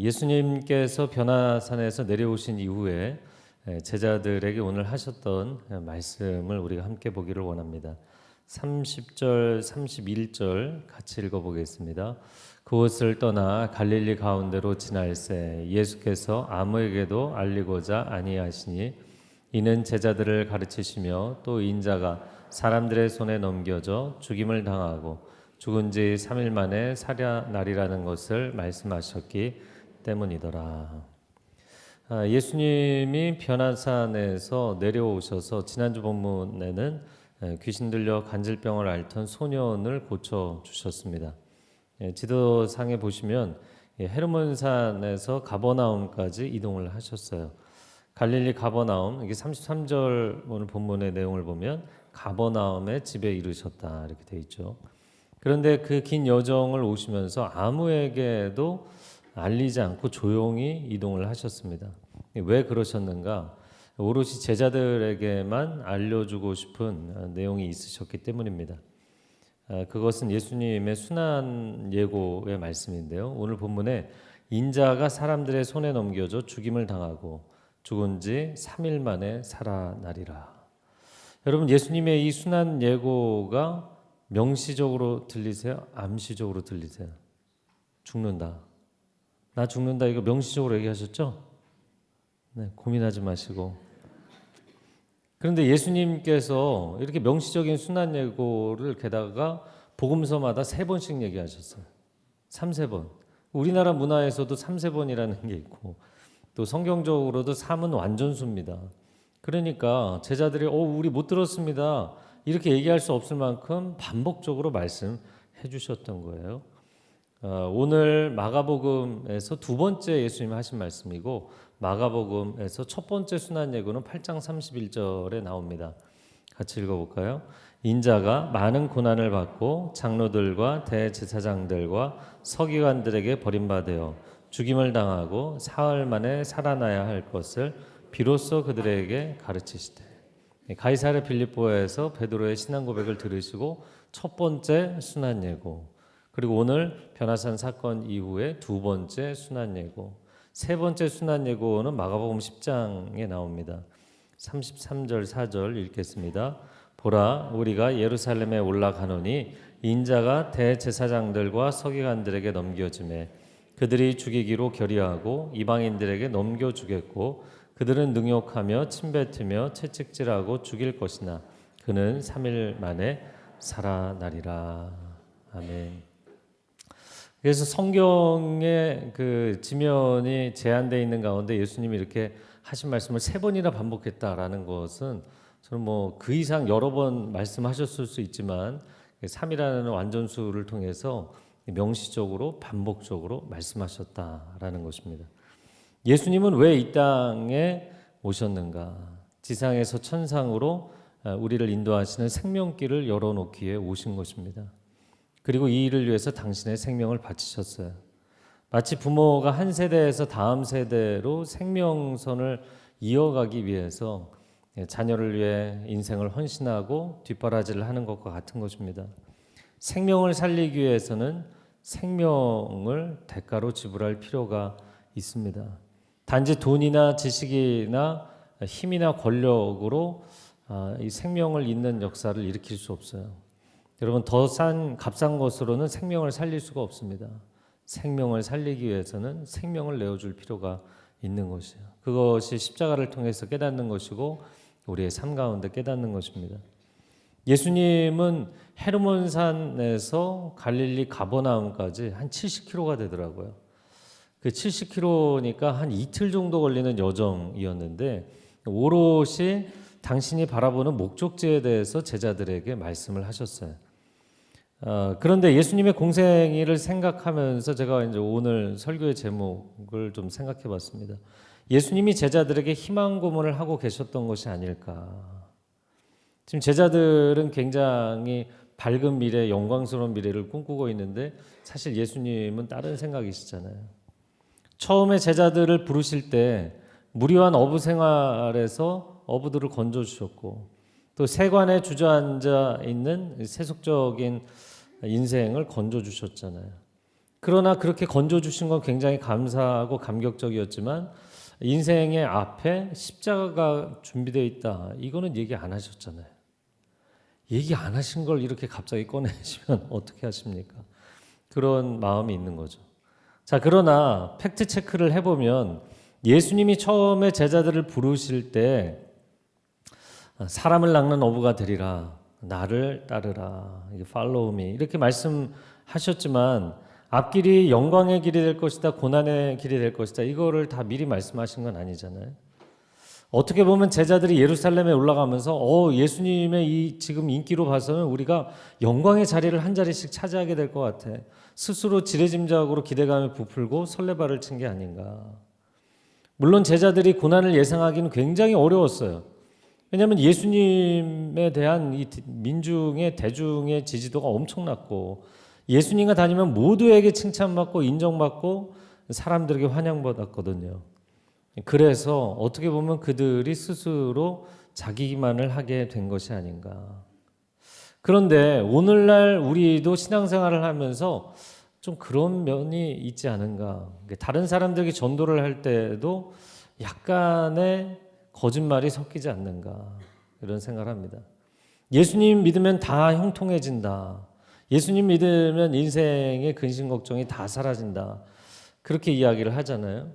예수님께서 변화산에서 내려오신 이후에 제자들에게 오늘 하셨던 말씀을 우리가 함께 보기를 원합니다. 30절, 31절 같이 읽어보겠습니다. 그곳을 떠나 갈릴리 가운데로 지날새 예수께서 아무에게도 알리고자 아니하시니 이는 제자들을 가르치시며 또 인자가 사람들의 손에 넘겨져 죽임을 당하고 죽은 지 3일 만에 살아나리라는 것을 말씀하셨기 때문이더라. 예수님이 변화산에서 내려오셔서 지난주 본문에는 귀신 들려 간질병을 앓던 소년을 고쳐 주셨습니다. 지도상에 보시면 헤르몬산에서 가버나움까지 이동을 하셨어요. 갈릴리 가버나움, 이게 33절 오늘 본문의 내용을 보면 가버나움의 집에 이르셨다 이렇게 돼 있죠. 그런데 그 긴 여정을 오시면서 아무에게도 알리지 않고 조용히 이동을 하셨습니다. 왜 그러셨는가? 오롯이 제자들에게만 알려주고 싶은 내용이 있으셨기 때문입니다. 그것은 예수님의 순환 예고의 말씀인데요. 오늘 본문에 인자가 사람들의 손에 넘겨져 죽임을 당하고 죽은 지 3일 만에 살아나리라. 여러분, 예수님의 이 순환 예고가 명시적으로 들리세요? 암시적으로 들리세요? 죽는다. 나 죽는다 이거 명시적으로 얘기하셨죠? 네, 고민하지 마시고. 그런데 예수님께서 이렇게 명시적인 순환 예고를 게다가 복음서마다 3번씩 얘기하셨어요. 3번. 우리나라 문화에서도 3번이라는 게 있고 또 성경적으로도 3은 완전수입니다. 그러니까 제자들이 우리 못 들었습니다. 이렇게 얘기할 수 없을 만큼 반복적으로 말씀해 주셨던 거예요. 오늘 마가복음에서 두 번째 예수님이 하신 말씀이고 마가복음에서 첫 번째 순환 예고는 8장 31절에 나옵니다. 같이 읽어볼까요? 인자가 많은 고난을 받고 장로들과 대제사장들과 서기관들에게 버림받아 죽임을 당하고 사흘 만에 살아나야 할 것을 비로소 그들에게 가르치시되. 가이사랴 빌립보에서 베드로의 신앙 고백을 들으시고 첫 번째 순환 예고, 그리고 오늘 변화산 사건 이후에 두 번째 순환 예고, 세 번째 순환 예고는 마가복음 10장에 나옵니다. 33절 4절 읽겠습니다. 보라, 우리가 예루살렘에 올라가노니 인자가 대제사장들과 서기관들에게 넘겨지매 그들이 죽이기로 결의하고 이방인들에게 넘겨주겠고 그들은 능욕하며 침뱉으며 채찍질하고 죽일 것이나 그는 3일 만에 살아나리라. 아멘. 그래서 성경의 그 지면이 제한되어 있는 가운데 예수님이 이렇게 하신 말씀을 3번이나 반복했다라는 것은 저는 그 이상 여러 번 말씀하셨을 수 있지만 3이라는 완전수를 통해서 명시적으로 반복적으로 말씀하셨다라는 것입니다. 예수님은 왜 이 땅에 오셨는가? 지상에서 천상으로 우리를 인도하시는 생명길을 열어놓기에 오신 것입니다. 그리고 이 일을 위해서 당신의 생명을 바치셨어요. 마치 부모가 한 세대에서 다음 세대로 생명선을 이어가기 위해서 자녀를 위해 인생을 헌신하고 뒷바라지를 하는 것과 같은 것입니다. 생명을 살리기 위해서는 생명을 대가로 지불할 필요가 있습니다. 단지 돈이나 지식이나 힘이나 권력으로 이 생명을 잇는 역사를 일으킬 수 없어요. 여러분, 더 값싼 것으로는 생명을 살릴 수가 없습니다. 생명을 살리기 위해서는 생명을 내어줄 필요가 있는 것이에요. 그것이 십자가를 통해서 깨닫는 것이고 우리의 삶 가운데 깨닫는 것입니다. 예수님은 헤르몬산에서 갈릴리 가버나움까지 한 70km가 되더라고요. 그 70km니까 한 이틀 정도 걸리는 여정이었는데 오롯이 당신이 바라보는 목적지에 대해서 제자들에게 말씀을 하셨어요. 그런데 예수님의 공생애를 생각하면서 제가 이제 오늘 설교의 제목을 좀 생각해 봤습니다. 예수님이 제자들에게 희망 고문을 하고 계셨던 것이 아닐까. 지금 제자들은 굉장히 밝은 미래, 영광스러운 미래를 꿈꾸고 있는데 사실 예수님은 다른 생각이시잖아요. 처음에 제자들을 부르실 때 무료한 어부 생활에서 어부들을 건져주셨고 또 세관에 주저앉아 있는 세속적인 인생을 건져주셨잖아요. 그러나 그렇게 건져주신 건 굉장히 감사하고 감격적이었지만 인생의 앞에 십자가가 준비되어 있다. 이거는 얘기 안 하셨잖아요. 얘기 안 하신 걸 이렇게 갑자기 꺼내시면 어떻게 하십니까? 그런 마음이 있는 거죠. 자, 그러나 팩트 체크를 해보면 예수님이 처음에 제자들을 부르실 때 사람을 낚는 어부가 되리라, 나를 따르라, follow me 이렇게 말씀하셨지만 앞길이 영광의 길이 될 것이다, 고난의 길이 될 것이다, 이거를 다 미리 말씀하신 건 아니잖아요. 어떻게 보면 제자들이 예루살렘에 올라가면서 예수님의 이 지금 인기로 봐서는 우리가 영광의 자리를 한 자리씩 차지하게 될 것 같아. 스스로 지레짐작으로 기대감에 부풀고 설레발을 친 게 아닌가. 물론 제자들이 고난을 예상하기는 굉장히 어려웠어요. 왜냐하면 예수님에 대한 이 민중의 대중의 지지도가 엄청났고 예수님과 다니면 모두에게 칭찬받고 인정받고 사람들에게 환영받았거든요. 그래서 어떻게 보면 그들이 스스로 자기 기만을 하게 된 것이 아닌가. 그런데 오늘날 우리도 신앙생활을 하면서 좀 그런 면이 있지 않은가. 다른 사람들에게 전도를 할 때도 약간의 거짓말이 섞이지 않는가, 이런 생각을 합니다. 예수님 믿으면 다 형통해진다. 예수님 믿으면 인생의 근심 걱정이 다 사라진다. 그렇게 이야기를 하잖아요.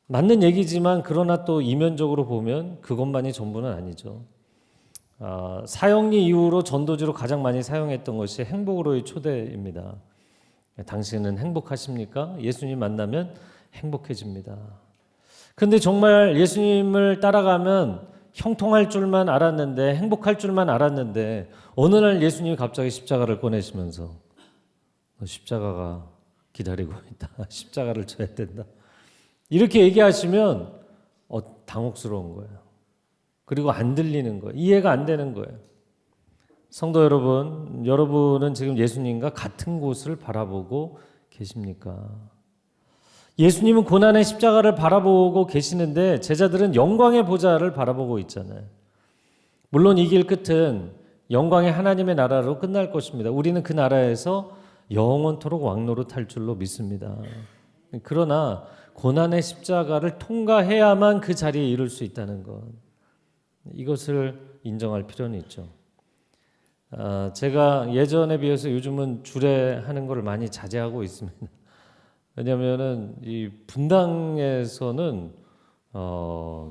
맞는 얘기지만 그러나 또 이면적으로 보면 그것만이 전부는 아니죠. 사형리 이후로 전도지로 가장 많이 사용했던 것이 행복으로의 초대입니다. 당신은 행복하십니까? 예수님 만나면 행복해집니다. 근데 정말 예수님을 따라가면 형통할 줄만 알았는데, 행복할 줄만 알았는데 어느 날 예수님이 갑자기 십자가를 꺼내시면서 십자가가 기다리고 있다. 십자가를 져야 된다. 이렇게 얘기하시면 당혹스러운 거예요. 그리고 안 들리는 거예요. 이해가 안 되는 거예요. 성도 여러분, 여러분은 지금 예수님과 같은 곳을 바라보고 계십니까? 예수님은 고난의 십자가를 바라보고 계시는데 제자들은 영광의 보좌를 바라보고 있잖아요. 물론 이 길 끝은 영광의 하나님의 나라로 끝날 것입니다. 우리는 그 나라에서 영원토록 왕노릇할 줄로 믿습니다. 그러나 고난의 십자가를 통과해야만 그 자리에 이룰 수 있다는 것, 이것을 인정할 필요는 있죠. 제가 예전에 비해서 요즘은 주례하는 것을 많이 자제하고 있습니다. 왜냐하면은 이 분당에서는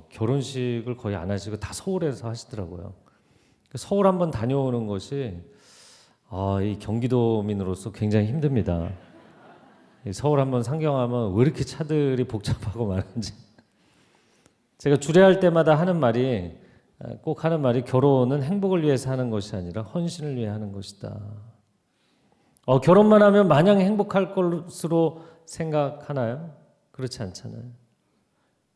결혼식을 거의 안 하시고 다 서울에서 하시더라고요. 서울 한번 다녀오는 것이 이 경기도민으로서 굉장히 힘듭니다. 서울 한번 상경하면 왜 이렇게 차들이 복잡하고 많은지. 제가 주례할 때마다 꼭 하는 말이 결혼은 행복을 위해서 하는 것이 아니라 헌신을 위해 하는 것이다. 결혼만 하면 마냥 행복할 것으로 생각하나요? 그렇지 않잖아요.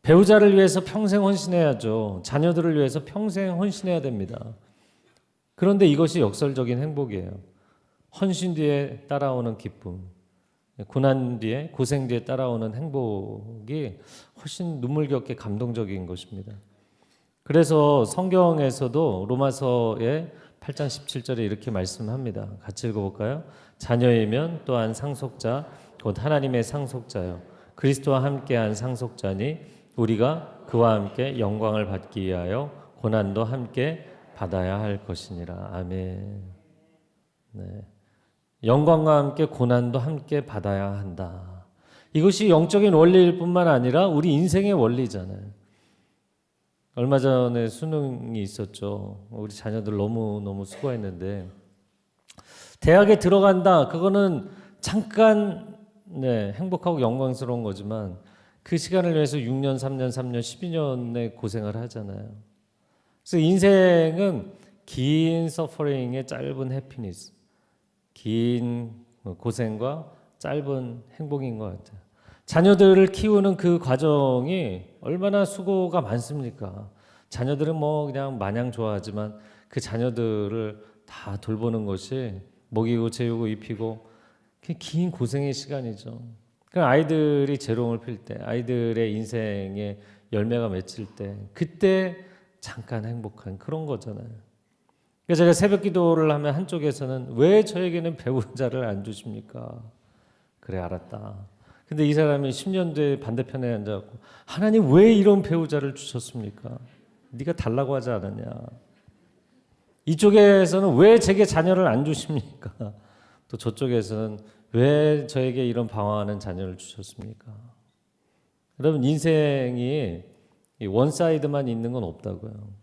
배우자를 위해서 평생 헌신해야죠. 자녀들을 위해서 평생 헌신해야 됩니다. 그런데 이것이 역설적인 행복이에요. 헌신 뒤에 따라오는 기쁨, 고난 뒤에, 고생 뒤에 따라오는 행복이 훨씬 눈물겹게 감동적인 것입니다. 그래서 성경에서도 로마서의 8장 17절에 이렇게 말씀합니다. 같이 읽어볼까요? 자녀이면 또한 상속자 곧 하나님의 상속자요 그리스도와 함께한 상속자니 우리가 그와 함께 영광을 받기 위하여 고난도 함께 받아야 할 것이니라. 아멘. 네. 영광과 함께 고난도 함께 받아야 한다. 이것이 영적인 원리일 뿐만 아니라 우리 인생의 원리잖아요. 얼마 전에 수능이 있었죠. 우리 자녀들 너무 수고했는데 대학에 들어간다. 그거는 잠깐 행복하고 영광스러운 거지만 그 시간을 위해서 6년, 3년, 3년, 12년의 고생을 하잖아요. 그래서 인생은 긴 서퍼링의 짧은 해피니스, 긴 고생과 짧은 행복인 것 같아요. 자녀들을 키우는 그 과정이 얼마나 수고가 많습니까? 자녀들은 그냥 마냥 좋아하지만 그 자녀들을 다 돌보는 것이 먹이고 재우고 입히고 긴 고생의 시간이죠. 아이들이 재롱을 필 때, 아이들의 인생의 열매가 맺힐 때, 그때 잠깐 행복한 그런 거잖아요. 그러니까 제가 새벽 기도를 하면 한쪽에서는 왜 저에게는 배우자를 안 주십니까? 그래 알았다. 근데 이 사람이 10년 뒤에 반대편에 앉아갖고 하나님 왜 이런 배우자를 주셨습니까? 네가 달라고 하지 않았냐? 이쪽에서는 왜 제게 자녀를 안 주십니까? 또 저쪽에서는 왜 저에게 이런 방황하는 자녀를 주셨습니까? 여러분 인생이 원사이드만 있는 건 없다고요.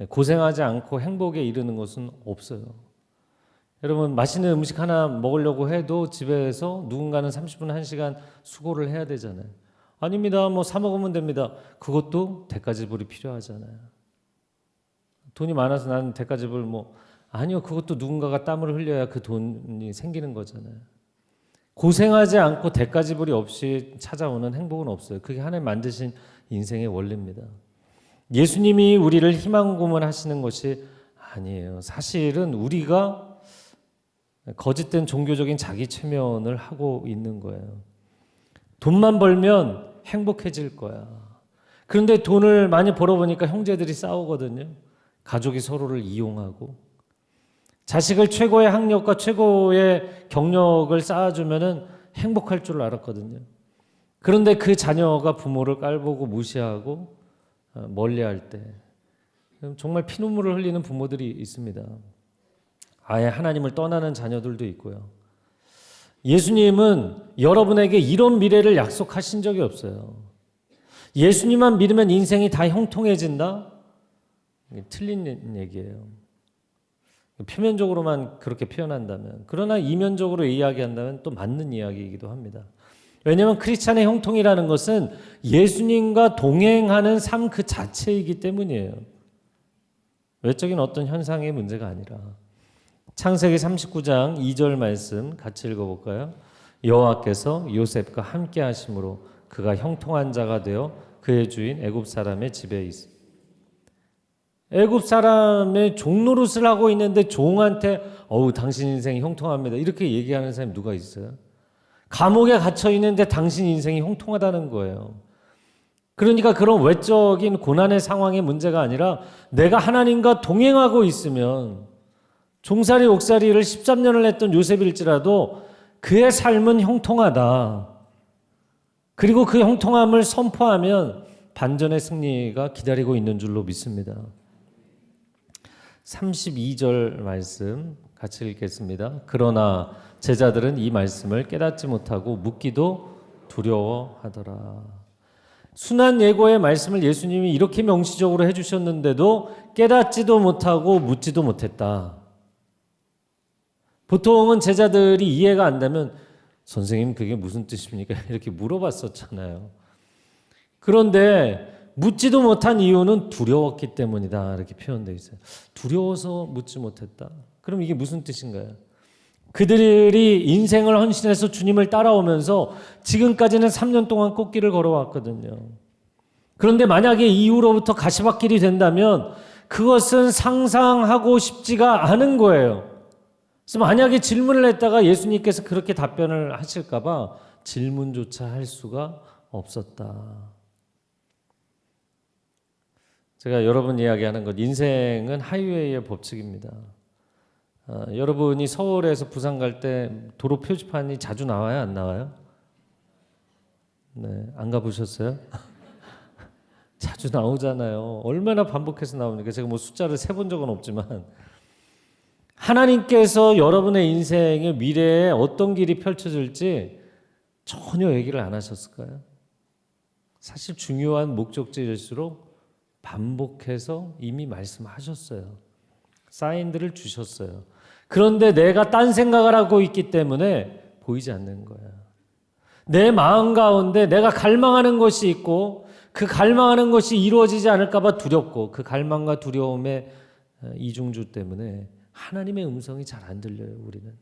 고생하지 않고 행복에 이르는 것은 없어요. 여러분 맛있는 음식 하나 먹으려고 해도 집에서 누군가는 30분 1시간 수고를 해야 되잖아요. 아닙니다. 뭐 사 먹으면 됩니다. 그것도 대가지불이 필요하잖아요. 돈이 많아서 나는 대가지불 아니요. 그것도 누군가가 땀을 흘려야 그 돈이 생기는 거잖아요. 고생하지 않고 대가지불이 없이 찾아오는 행복은 없어요. 그게 하나님 만드신 인생의 원리입니다. 예수님이 우리를 희망 고문하시는 것이 아니에요. 사실은 우리가 거짓된 종교적인 자기 체면을 하고 있는 거예요. 돈만 벌면 행복해질 거야. 그런데 돈을 많이 벌어보니까 형제들이 싸우거든요. 가족이 서로를 이용하고 자식을 최고의 학력과 최고의 경력을 쌓아주면 행복할 줄 알았거든요. 그런데 그 자녀가 부모를 깔보고 무시하고 멀리할 때 정말 피눈물을 흘리는 부모들이 있습니다. 아예 하나님을 떠나는 자녀들도 있고요. 예수님은 여러분에게 이런 미래를 약속하신 적이 없어요. 예수님만 믿으면 인생이 다 형통해진다? 틀린 얘기예요. 표면적으로만 그렇게 표현한다면, 그러나 이면적으로 이야기한다면 또 맞는 이야기이기도 합니다. 왜냐하면 크리스찬의 형통이라는 것은 예수님과 동행하는 삶 그 자체이기 때문이에요. 외적인 어떤 현상의 문제가 아니라. 창세기 39장 2절 말씀 같이 읽어볼까요? 여호와께서 요셉과 함께 하심으로 그가 형통한 자가 되어 그의 주인 애굽 사람의 집에 있습니다. 애굽 사람의 종노릇을 하고 있는데 종한테 당신 인생이 형통합니다 이렇게 얘기하는 사람이 누가 있어요? 감옥에 갇혀 있는데 당신 인생이 형통하다는 거예요. 그러니까 그런 외적인 고난의 상황의 문제가 아니라 내가 하나님과 동행하고 있으면 종살이 옥살이를 13년을 했던 요셉일지라도 그의 삶은 형통하다. 그리고 그 형통함을 선포하면 반전의 승리가 기다리고 있는 줄로 믿습니다. 32절 말씀 같이 읽겠습니다. 그러나 제자들은 이 말씀을 깨닫지 못하고 묻기도 두려워하더라. 순한 예고의 말씀을 예수님이 이렇게 명시적으로 해주셨는데도 깨닫지도 못하고 묻지도 못했다. 보통은 제자들이 이해가 안 되면 선생님 그게 무슨 뜻입니까? 이렇게 물어봤었잖아요. 그런데 묻지도 못한 이유는 두려웠기 때문이다 이렇게 표현되어 있어요. 두려워서 묻지 못했다. 그럼 이게 무슨 뜻인가요? 그들이 인생을 헌신해서 주님을 따라오면서 지금까지는 3년 동안 꽃길을 걸어왔거든요. 그런데 만약에 이후로부터 가시밭길이 된다면 그것은 상상하고 싶지가 않은 거예요. 그래서 만약에 질문을 했다가 예수님께서 그렇게 답변을 하실까 봐 질문조차 할 수가 없었다. 제가 여러 번 이야기하는 것, 인생은 하이웨이의 법칙입니다. 여러분이 서울에서 부산 갈 때 도로 표지판이 자주 나와요? 안 나와요? 네, 안 가보셨어요? 자주 나오잖아요. 얼마나 반복해서 나오니까 제가 숫자를 세본 적은 없지만 하나님께서 여러분의 인생의 미래에 어떤 길이 펼쳐질지 전혀 얘기를 안 하셨을까요? 사실 중요한 목적지일수록 반복해서 이미 말씀하셨어요. 사인들을 주셨어요. 그런데 내가 딴 생각을 하고 있기 때문에 보이지 않는 거야. 내 마음 가운데 내가 갈망하는 것이 있고 그 갈망하는 것이 이루어지지 않을까 봐 두렵고 그 갈망과 두려움의 이중주 때문에 하나님의 음성이 잘 안 들려요, 우리는.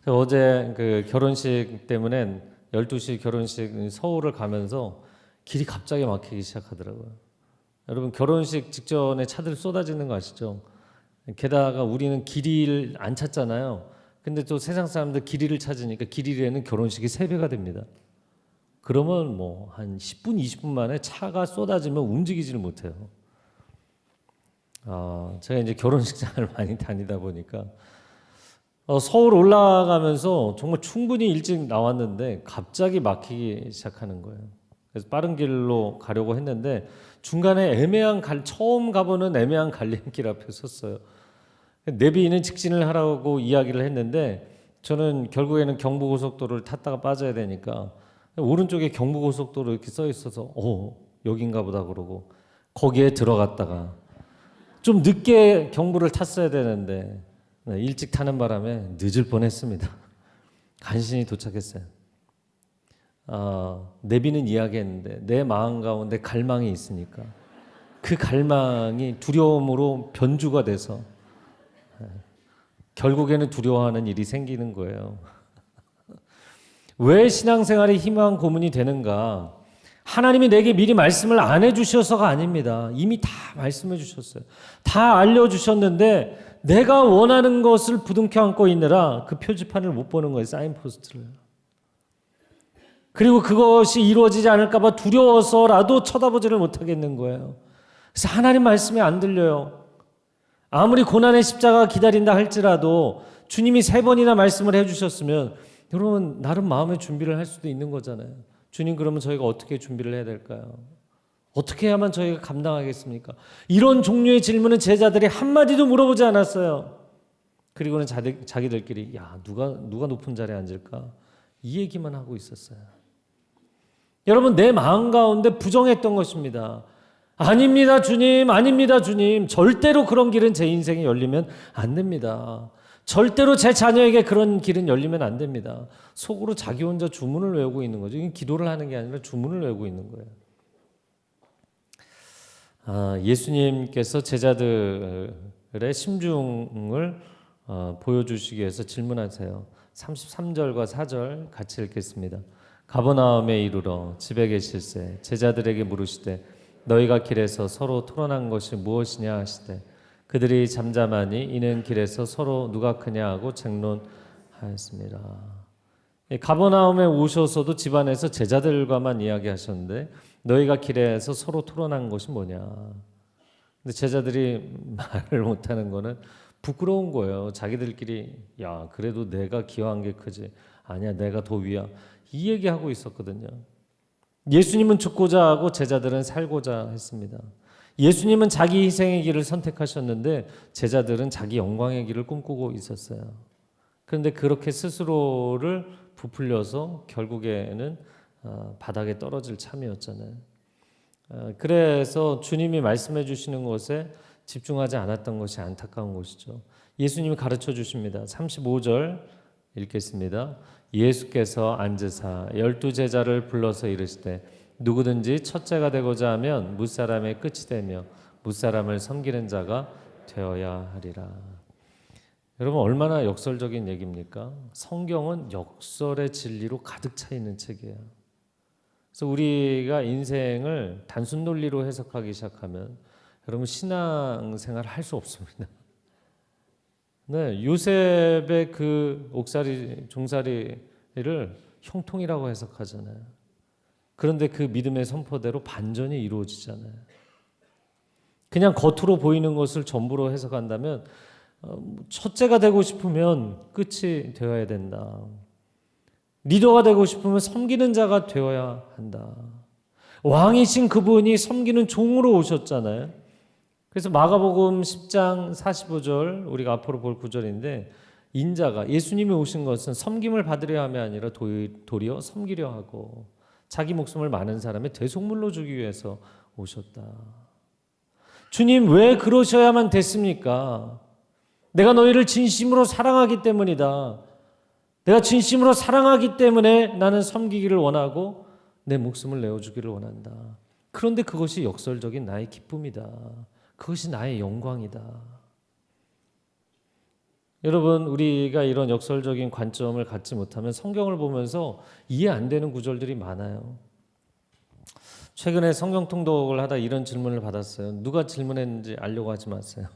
어제 그 결혼식 때문에 12시 결혼식 서울을 가면서 길이 갑자기 막히기 시작하더라고요. 여러분 결혼식 직전에 차들 쏟아지는 거 아시죠? 게다가 우리는 길이를 안 찾잖아요. 근데 또 세상 사람들 길이를 찾으니까 길이에는 결혼식이 3배가 됩니다. 그러면 한 10분, 20분 만에 차가 쏟아지면 움직이지를 못해요. 제가 이제 결혼식장을 많이 다니다 보니까 서울 올라가면서 정말 충분히 일찍 나왔는데 갑자기 막히기 시작하는 거예요. 그래서 빠른 길로 가려고 했는데 중간에 처음 가보는 애매한 갈림길 앞에 섰어요. 내비는 직진을 하라고 이야기를 했는데 저는 결국에는 경부고속도로를 탔다가 빠져야 되니까 오른쪽에 경부고속도로 이렇게 써 있어서 여긴가 보다 그러고 거기에 들어갔다가 좀 늦게 경부를 탔어야 되는데 일찍 타는 바람에 늦을 뻔했습니다. 간신히 도착했어요. 내비는 이야기했는데 내 마음 가운데 갈망이 있으니까 그 갈망이 두려움으로 변주가 돼서 결국에는 두려워하는 일이 생기는 거예요. 왜 신앙생활이 희망 고문이 되는가? 하나님이 내게 미리 말씀을 안 해주셔서가 아닙니다. 이미 다 말씀해 주셨어요. 다 알려주셨는데 내가 원하는 것을 부둥켜 안고 있느라 그 표지판을 못 보는 거예요. 사인포스트를. 그리고 그것이 이루어지지 않을까 봐 두려워서라도 쳐다보지를 못하겠는 거예요. 그래서 하나님 말씀이 안 들려요. 아무리 고난의 십자가가 기다린다 할지라도 주님이 3번이나 말씀을 해주셨으면 여러분 나름 마음의 준비를 할 수도 있는 거잖아요. 주님 그러면 저희가 어떻게 준비를 해야 될까요? 어떻게 해야만 저희가 감당하겠습니까? 이런 종류의 질문은 제자들이 한마디도 물어보지 않았어요. 그리고는 자기들끼리 누가 높은 자리에 앉을까? 이 얘기만 하고 있었어요. 여러분 내 마음 가운데 부정했던 것입니다. 아닙니다 주님, 아닙니다 주님. 절대로 그런 길은 제 인생에 열리면 안 됩니다. 절대로 제 자녀에게 그런 길은 열리면 안 됩니다. 속으로 자기 혼자 주문을 외우고 있는 거죠. 이게 기도를 하는 게 아니라 주문을 외우고 있는 거예요. 예수님께서 제자들의 심중을 보여주시기 위해서 질문하세요. 33절과 4절 같이 읽겠습니다. 가버나움에 이르러 집에 계실새 제자들에게 물으시되 너희가 길에서 서로 토론한 것이 무엇이냐 하시되 그들이 잠잠하니 이는 길에서 서로 누가 크냐 하고 쟁론하였습니다. 가버나움에 오셔서도 집안에서 제자들과만 이야기하셨는데 너희가 길에서 서로 토론한 것이 뭐냐. 근데 제자들이 말을 못하는 거는 부끄러운 거예요. 자기들끼리 그래도 내가 기여한 게 크지. 아니야 내가 더 위야. 이 얘기하고 있었거든요. 예수님은 죽고자 하고 제자들은 살고자 했습니다. 예수님은 자기 희생의 길을 선택하셨는데 제자들은 자기 영광의 길을 꿈꾸고 있었어요. 그런데 그렇게 스스로를 부풀려서 결국에는 바닥에 떨어질 참이었잖아요. 그래서 주님이 말씀해 주시는 것에 집중하지 않았던 것이 안타까운 것이죠. 예수님이 가르쳐 주십니다. 35절 읽겠습니다. 예수께서 앉으사 12제자를 불러서 이르시되 누구든지 첫째가 되고자 하면 무사람의 끝이 되며 무사람을 섬기는 자가 되어야 하리라. 여러분 얼마나 역설적인 얘기입니까? 성경은 역설의 진리로 가득 차 있는 책이에요. 그래서 우리가 인생을 단순 논리로 해석하기 시작하면 여러분 신앙생활 할 수 없습니다. 네, 요셉의 그 종살이를 형통이라고 해석하잖아요. 그런데 그 믿음의 선포대로 반전이 이루어지잖아요. 그냥 겉으로 보이는 것을 전부로 해석한다면 첫째가 되고 싶으면 끝이 되어야 된다. 리더가 되고 싶으면 섬기는 자가 되어야 한다. 왕이신 그분이 섬기는 종으로 오셨잖아요. 그래서 마가복음 10장 45절 우리가 앞으로 볼 구절인데 인자가 예수님이 오신 것은 섬김을 받으려 함이 아니라 도리어 섬기려 하고 자기 목숨을 많은 사람의 대속물로 주기 위해서 오셨다. 주님 왜 그러셔야만 됐습니까? 내가 너희를 진심으로 사랑하기 때문이다. 내가 진심으로 사랑하기 때문에 나는 섬기기를 원하고 내 목숨을 내어주기를 원한다. 그런데 그것이 역설적인 나의 기쁨이다. 그것이 나의 영광이다. 여러분 우리가 이런 역설적인 관점을 갖지 못하면 성경을 보면서 이해 안 되는 구절들이 많아요. 최근에 성경 통독을 하다 이런 질문을 받았어요. 누가 질문했는지 알려고 하지 마세요.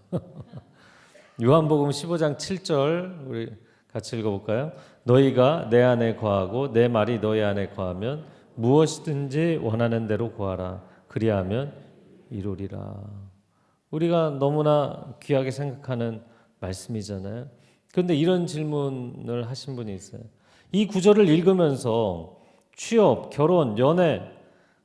요한복음 15장 7절 우리 같이 읽어볼까요? 너희가 내 안에 거하고 내 말이 너희 안에 거하면 무엇이든지 원하는 대로 구하라. 그리하면 이루리라. 우리가 너무나 귀하게 생각하는 말씀이잖아요. 그런데 이런 질문을 하신 분이 있어요. 이 구절을 읽으면서 취업, 결혼, 연애,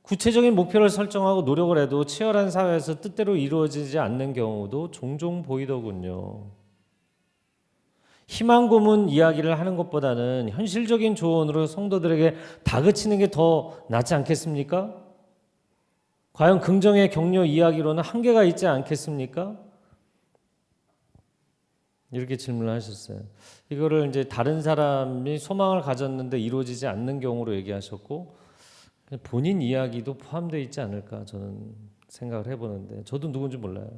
구체적인 목표를 설정하고 노력을 해도 치열한 사회에서 뜻대로 이루어지지 않는 경우도 종종 보이더군요. 희망 고문 이야기를 하는 것보다는 현실적인 조언으로 성도들에게 다그치는 게 더 낫지 않겠습니까? 과연 긍정의 격려 이야기로는 한계가 있지 않겠습니까? 이렇게 질문을 하셨어요. 이거를 이제 다른 사람이 소망을 가졌는데 이루어지지 않는 경우로 얘기하셨고, 본인 이야기도 포함되어 있지 않을까 저는 생각을 해보는데, 저도 누군지 몰라요.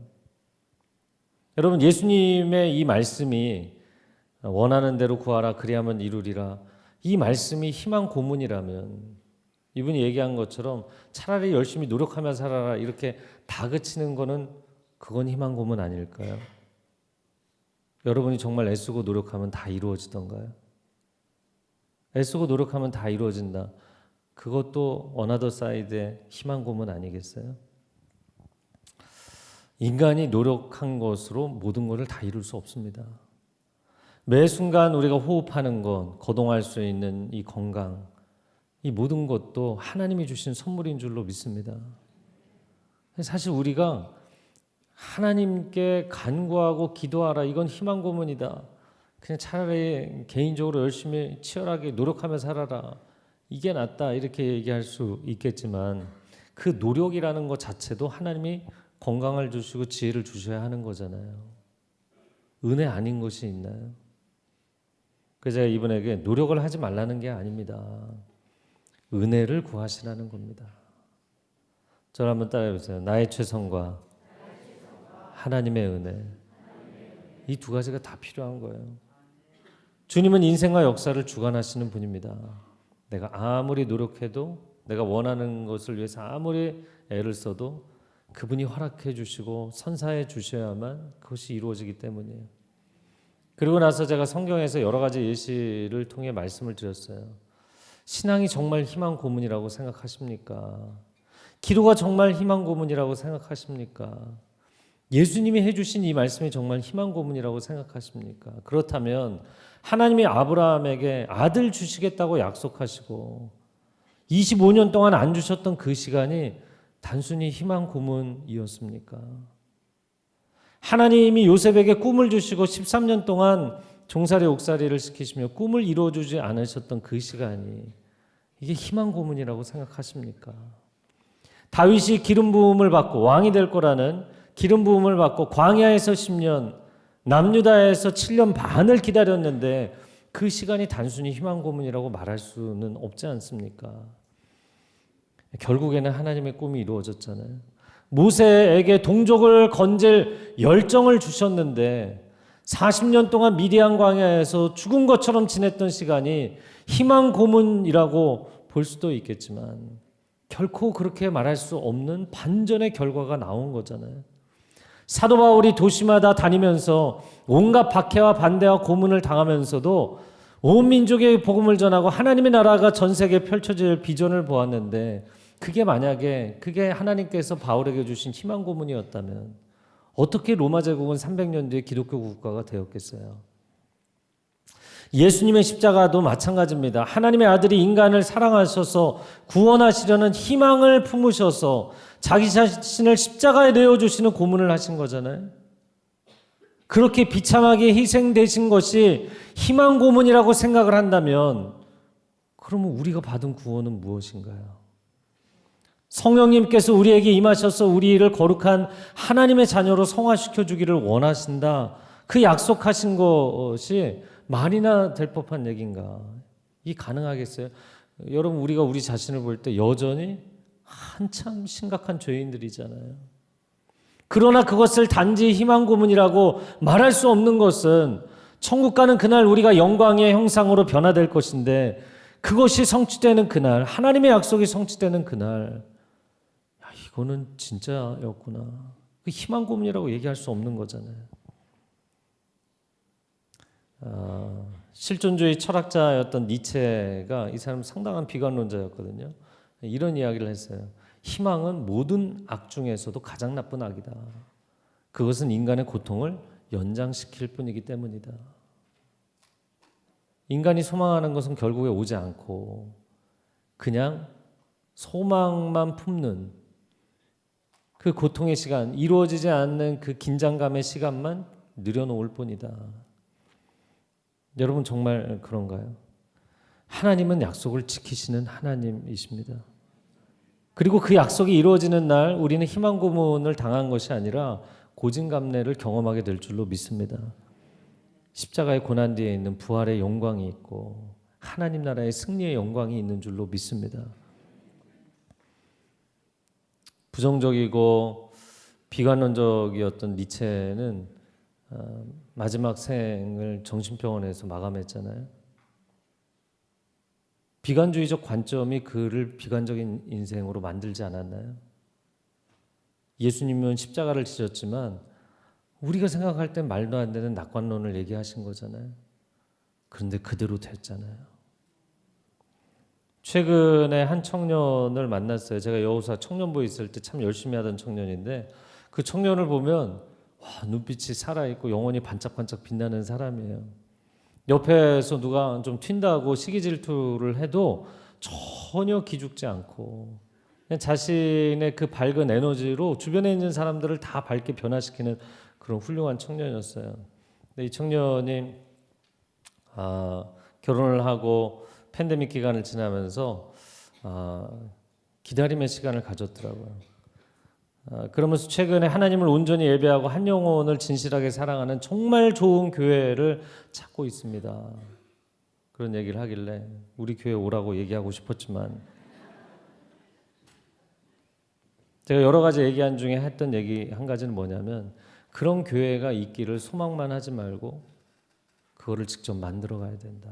여러분, 예수님의 이 말씀이 원하는 대로 구하라 그리하면 이루리라, 이 말씀이 희망 고문이라면 이분이 얘기한 것처럼 차라리 열심히 노력하며 살아라 이렇게 다그치는 거는 그건 희망 고문 아닐까요? 여러분이 정말 애쓰고 노력하면 다 이루어지던가요? 애쓰고 노력하면 다 이루어진다. 그것도 어나더 사이드의 희망 고문 아니겠어요? 인간이 노력한 것으로 모든 것을 다 이룰 수 없습니다. 매 순간 우리가 호흡하는 것, 거동할 수 있는 이 건강, 이 모든 것도 하나님이 주신 선물인 줄로 믿습니다. 사실 우리가 하나님께 간구하고 기도하라, 이건 희망 고문이다. 그냥 차라리 개인적으로 열심히 치열하게 노력하며 살아라, 이게 낫다, 이렇게 얘기할 수 있겠지만 그 노력이라는 것 자체도 하나님이 건강을 주시고 지혜를 주셔야 하는 거잖아요. 은혜 아닌 것이 있나요? 그래서 제가 이분에게 노력을 하지 말라는 게 아닙니다. 은혜를 구하시라는 겁니다. 저를 한번 따라해 보세요. 나의 최선과 하나님의 은혜, 이 두 가지가 다 필요한 거예요. 주님은 인생과 역사를 주관하시는 분입니다. 내가 아무리 노력해도, 내가 원하는 것을 위해서 아무리 애를 써도 그분이 허락해 주시고 선사해 주셔야만 그것이 이루어지기 때문이에요. 그리고 나서 제가 성경에서 여러 가지 예시를 통해 말씀을 드렸어요. 신앙이 정말 희망 고문이라고 생각하십니까? 기도가 정말 희망 고문이라고 생각하십니까? 예수님이 해주신 이 말씀이 정말 희망 고문이라고 생각하십니까? 그렇다면 하나님이 아브라함에게 아들 주시겠다고 약속하시고 25년 동안 안 주셨던 그 시간이 단순히 희망 고문이었습니까? 하나님이 요셉에게 꿈을 주시고 13년 동안 종살이 옥살이를 시키시며 꿈을 이루어주지 않으셨던 그 시간이 이게 희망 고문이라고 생각하십니까? 다윗이 기름 부음을 받고 왕이 될 거라는 기름 부음을 받고 광야에서 10년, 남유다에서 7년 반을 기다렸는데 그 시간이 단순히 희망 고문이라고 말할 수는 없지 않습니까? 결국에는 하나님의 꿈이 이루어졌잖아요. 모세에게 동족을 건질 열정을 주셨는데 40년 동안 미디안 광야에서 죽은 것처럼 지냈던 시간이 희망 고문이라고 볼 수도 있겠지만 결코 그렇게 말할 수 없는 반전의 결과가 나온 거잖아요. 사도 바울이 도시마다 다니면서 온갖 박해와 반대와 고문을 당하면서도 온 민족에 복음을 전하고 하나님의 나라가 전 세계에 펼쳐질 비전을 보았는데 그게 만약에 그게 하나님께서 바울에게 주신 희망 고문이었다면 어떻게 로마 제국은 300년 뒤에 기독교 국가가 되었겠어요? 예수님의 십자가도 마찬가지입니다. 하나님의 아들이 인간을 사랑하셔서 구원하시려는 희망을 품으셔서 자기 자신을 십자가에 내어주시는 고문을 하신 거잖아요. 그렇게 비참하게 희생되신 것이 희망 고문이라고 생각을 한다면 그러면 우리가 받은 구원은 무엇인가요? 성령님께서 우리에게 임하셔서 우리를 거룩한 하나님의 자녀로 성화시켜 주기를 원하신다. 그 약속하신 것이 말이나 될 법한 얘기인가? 이 가능하겠어요? 여러분, 우리가 우리 자신을 볼 때 여전히 한참 심각한 죄인들이잖아요. 그러나 그것을 단지 희망 고문이라고 말할 수 없는 것은 천국 가는 그날 우리가 영광의 형상으로 변화될 것인데 그것이 성취되는 그날, 하나님의 약속이 성취되는 그날, 이거는 진짜였구나. 그 희망 고문이라고 얘기할 수 없는 거잖아요. 실존주의 철학자였던 니체가 이 사람 상당한 비관론자였거든요. 이런 이야기를 했어요. 희망은 모든 악 중에서도 가장 나쁜 악이다. 그것은 인간의 고통을 연장시킬 뿐이기 때문이다. 인간이 소망하는 것은 결국에 오지 않고 그냥 소망만 품는 그 고통의 시간, 이루어지지 않는 그 긴장감의 시간만 늘여놓을 뿐이다. 여러분 정말 그런가요? 하나님은 약속을 지키시는 하나님이십니다. 그리고 그 약속이 이루어지는 날 우리는 희망 고문을 당한 것이 아니라 고진감래를 경험하게 될 줄로 믿습니다. 십자가의 고난 뒤에 있는 부활의 영광이 있고 하나님 나라의 승리의 영광이 있는 줄로 믿습니다. 부정적이고 비관론적이었던 니체는 마지막 생을 정신병원에서 마감했잖아요. 비관주의적 관점이 그를 비관적인 인생으로 만들지 않았나요? 예수님은 십자가를 지셨지만 우리가 생각할 땐 말도 안 되는 낙관론을 얘기하신 거잖아요. 그런데 그대로 됐잖아요. 최근에 한 청년을 만났어요. 제가 여호사 청년부에 있을 때 참 열심히 하던 청년인데 그 청년을 보면 눈빛이 살아있고 영혼이 반짝반짝 빛나는 사람이에요. 옆에서 누가 좀 튄다고 시기 질투를 해도 전혀 기죽지 않고 그냥 자신의 그 밝은 에너지로 주변에 있는 사람들을 다 밝게 변화시키는 그런 훌륭한 청년이었어요. 근데 이 청년이 결혼을 하고 팬데믹 기간을 지나면서 기다림의 시간을 가졌더라고요. 그러면서 최근에 하나님을 온전히 예배하고 한 영혼을 진실하게 사랑하는 정말 좋은 교회를 찾고 있습니다. 그런 얘기를 하길래 우리 교회 오라고 얘기하고 싶었지만 제가 여러 가지 얘기한 중에 했던 얘기 한 가지는 뭐냐면 그런 교회가 있기를 소망만 하지 말고 그거를 직접 만들어 가야 된다.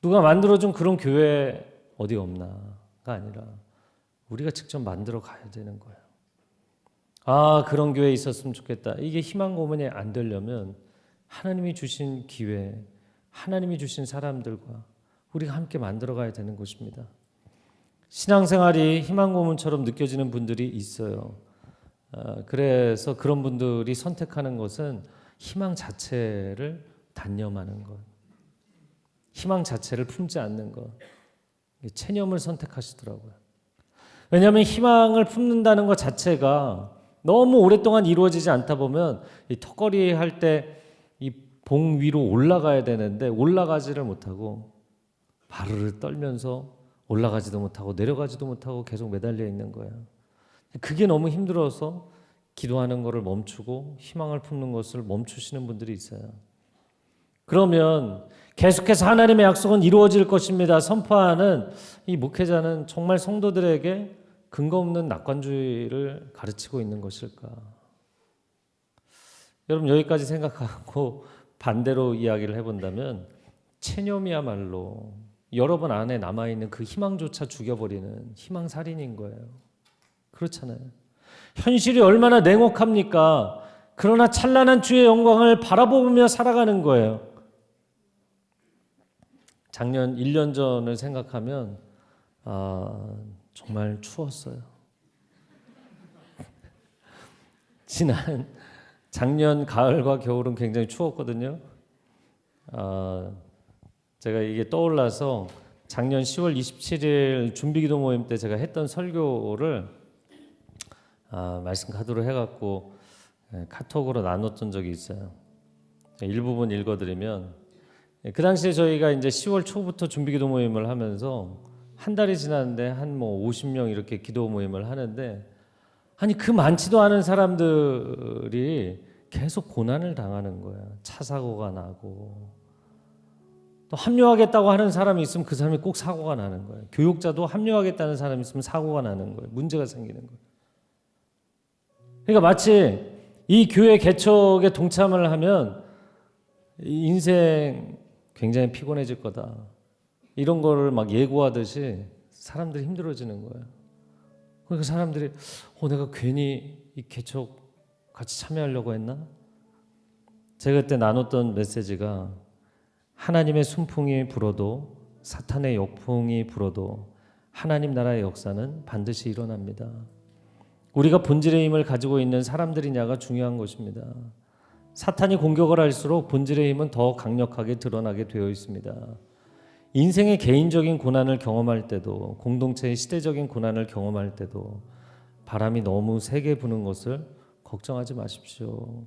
누가 만들어준 그런 교회 어디 없나가 아니라 우리가 직접 만들어 가야 되는 거예요. 그런 교회에 있었으면 좋겠다. 이게 희망 고문이 안 되려면 하나님이 주신 기회, 하나님이 주신 사람들과 우리가 함께 만들어 가야 되는 것입니다. 신앙생활이 희망 고문처럼 느껴지는 분들이 있어요. 그래서 그런 분들이 선택하는 것은 희망 자체를 단념하는 것, 희망 자체를 품지 않는 것, 체념을 선택하시더라고요. 왜냐하면 희망을 품는다는 것 자체가 너무 오랫동안 이루어지지 않다 보면 이 턱걸이 할 때 이 봉 위로 올라가야 되는데 올라가지를 못하고 바르르 떨면서 올라가지도 못하고 내려가지도 못하고 계속 매달려 있는 거예요. 그게 너무 힘들어서 기도하는 것을 멈추고 희망을 품는 것을 멈추시는 분들이 있어요. 그러면 계속해서 하나님의 약속은 이루어질 것입니다. 선포하는 이 목회자는 정말 성도들에게 근거 없는 낙관주의를 가르치고 있는 것일까? 여러분 여기까지 생각하고 반대로 이야기를 해본다면 체념이야말로 여러분 안에 남아있는 그 희망조차 죽여버리는 희망살인인 거예요. 그렇잖아요. 현실이 얼마나 냉혹합니까? 그러나 찬란한 주의 영광을 바라보며 살아가는 거예요. 작년 1년 전을 생각하면 정말 추웠어요. 작년 가을과 겨울은 굉장히 추웠거든요. 제가 이게 떠올라서 작년 10월 27일 준비기도 모임 때 제가 했던 설교를 말씀 카드로 해갖고 카톡으로 나눴던 적이 있어요. 일부분 읽어드리면 그 당시에 저희가 이제 10월 초부터 준비기도 모임을 하면서 한 달이 지났는데 한 50명 이렇게 기도 모임을 하는데 아니 그 많지도 않은 사람들이 계속 고난을 당하는 거예요. 차 사고가 나고 또 합류하겠다고 하는 사람이 있으면 그 사람이 꼭 사고가 나는 거예요. 교육자도 합류하겠다는 사람이 있으면 사고가 나는 거예요. 문제가 생기는 거예요. 그러니까 마치 이 교회 개척에 동참을 하면 인생 굉장히 피곤해질 거다. 이런 거를 막 예고하듯이 사람들이 힘들어지는 거예요. 그러니까 사람들이 내가 괜히 이 개척 같이 참여하려고 했나? 제가 그때 나눴던 메시지가 하나님의 순풍이 불어도 사탄의 역풍이 불어도 하나님 나라의 역사는 반드시 일어납니다. 우리가 본질의 힘을 가지고 있는 사람들이냐가 중요한 것입니다. 사탄이 공격을 할수록 본질의 힘은 더 강력하게 드러나게 되어 있습니다. 인생의 개인적인 고난을 경험할 때도, 공동체의 시대적인 고난을 경험할 때도 바람이 너무 세게 부는 것을 걱정하지 마십시오.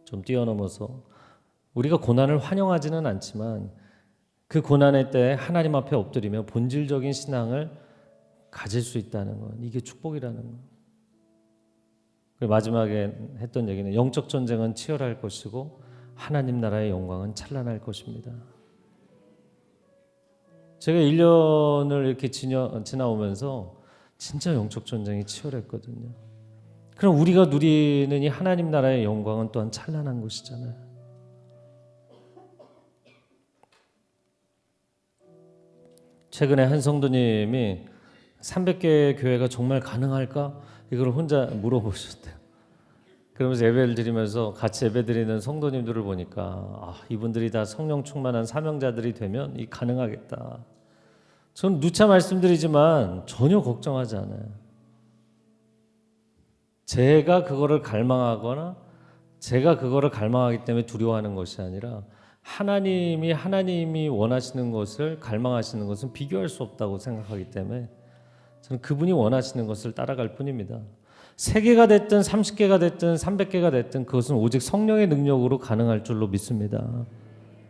좀 뛰어넘어서 우리가 고난을 환영하지는 않지만 그 고난의 때에 하나님 앞에 엎드리며 본질적인 신앙을 가질 수 있다는 것, 이게 축복이라는 것. 그리고 마지막에 했던 얘기는 영적 전쟁은 치열할 것이고 하나님 나라의 영광은 찬란할 것입니다. 제가 1년을 이렇게 지나오면서 진짜 영적 전쟁이 치열했거든요. 그럼 우리가 누리는 이 하나님 나라의 영광은 또한 찬란한 것이잖아요. 최근에 한 성도님이 300개의 교회가 정말 가능할까? 이걸 혼자 물어보셨대요. 그러면서 예배를 드리면서 같이 예배 드리는 성도님들을 보니까 이분들이 다 성령 충만한 사명자들이 되면 이 가능하겠다. 저는 누차 말씀드리지만 전혀 걱정하지 않아요. 제가 그거를 갈망하거나 제가 그거를 갈망하기 때문에 두려워하는 것이 아니라 하나님이 원하시는 것을 갈망하시는 것은 비교할 수 없다고 생각하기 때문에 저는 그분이 원하시는 것을 따라갈 뿐입니다. 3개가 됐든 30개가 됐든 300개가 됐든 그것은 오직 성령의 능력으로 가능할 줄로 믿습니다.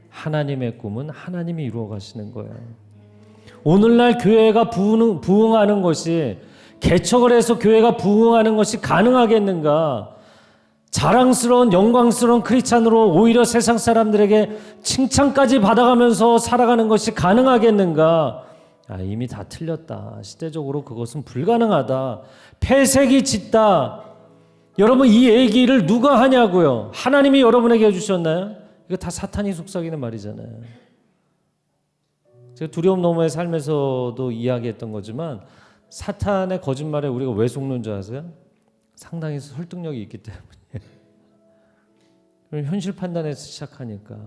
하나님의 꿈은 하나님이 이루어 가시는 거예요. 오늘날 교회가 부흥하는 것이, 개척을 해서 교회가 부흥하는 것이 가능하겠는가? 자랑스러운 영광스러운 크리스찬으로 오히려 세상 사람들에게 칭찬까지 받아가면서 살아가는 것이 가능하겠는가? 이미 다 틀렸다. 시대적으로 그것은 불가능하다. 폐색이 짙다. 여러분, 이 얘기를 누가 하냐고요? 하나님이 여러분에게 해주셨나요? 이거 다 사탄이 속삭이는 말이잖아요. 제가 두려움 너머의 삶에서도 이야기했던 거지만 사탄의 거짓말에 우리가 왜 속는 줄 아세요? 상당히 설득력이 있기 때문에. 현실 판단에서 시작하니까.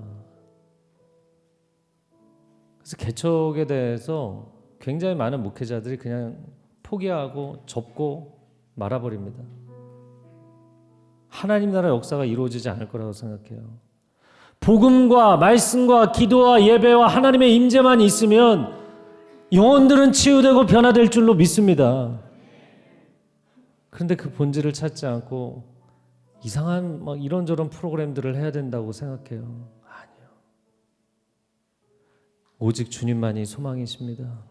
그래서 개척에 대해서 굉장히 많은 목회자들이 그냥 포기하고 접고 말아버립니다. 하나님 나라 역사가 이루어지지 않을 거라고 생각해요. 복음과 말씀과 기도와 예배와 하나님의 임재만 있으면 영혼들은 치유되고 변화될 줄로 믿습니다. 그런데 그 본질을 찾지 않고 이상한 이런저런 프로그램들을 해야 된다고 생각해요. 아니요. 오직 주님만이 소망이십니다.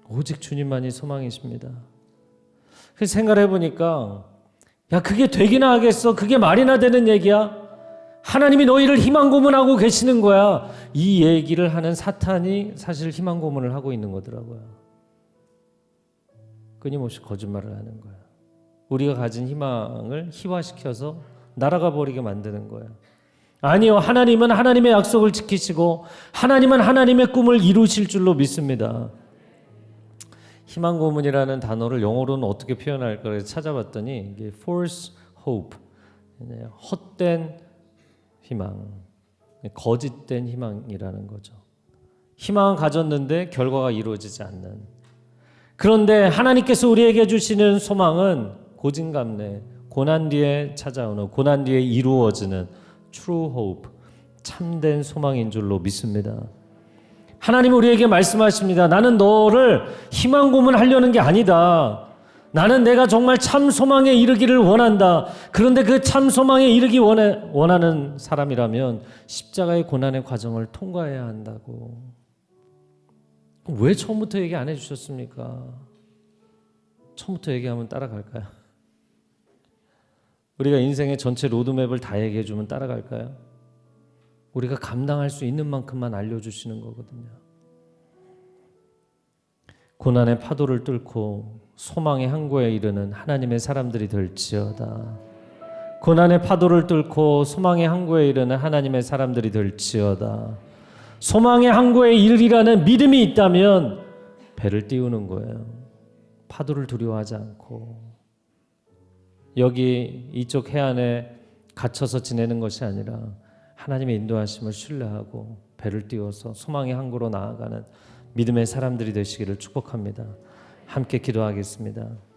오직 주님만이 소망이십니다. 그래서 생각을 해보니까 그게 되기나 하겠어? 그게 말이나 되는 얘기야? 하나님이 너희를 희망 고문하고 계시는 거야. 이 얘기를 하는 사탄이 사실 희망 고문을 하고 있는 거더라고요. 끊임없이 거짓말을 하는 거야. 우리가 가진 희망을 희화시켜서 날아가 버리게 만드는 거예요. 아니요, 하나님은 하나님의 약속을 지키시고 하나님은 하나님의 꿈을 이루실 줄로 믿습니다. 희망 고문이라는 단어를 영어로는 어떻게 표현할까 찾아봤더니 이게 false hope, 헛된 희망, 거짓된 희망이라는 거죠. 희망은 가졌는데 결과가 이루어지지 않는. 그런데 하나님께서 우리에게 주시는 소망은 고진감래, 고난 뒤에 찾아오는, 고난 뒤에 이루어지는 true hope, 참된 소망인 줄로 믿습니다. 하나님은 우리에게 말씀하십니다. 나는 너를 희망 고문하려는 게 아니다. 나는 내가 정말 참 소망에 이르기를 원한다. 그런데 그 참 소망에 이르기 원하는 사람이라면 십자가의 고난의 과정을 통과해야 한다고. 왜 처음부터 얘기 안 해주셨습니까? 처음부터 얘기하면 따라갈까요? 우리가 인생의 전체 로드맵을 다 얘기해주면 따라갈까요? 우리가 감당할 수 있는 만큼만 알려주시는 거거든요. 고난의 파도를 뚫고 소망의 항구에 이르는 하나님의 사람들이 될지어다. 고난의 파도를 뚫고 소망의 항구에 이르는 하나님의 사람들이 될지어다. 소망의 항구에 이르리라는 믿음이 있다면 배를 띄우는 거예요. 파도를 두려워하지 않고 여기 이쪽 해안에 갇혀서 지내는 것이 아니라 하나님의 인도하심을 신뢰하고 배를 띄워서 소망의 항구로 나아가는 믿음의 사람들이 되시기를 축복합니다. 함께 기도하겠습니다.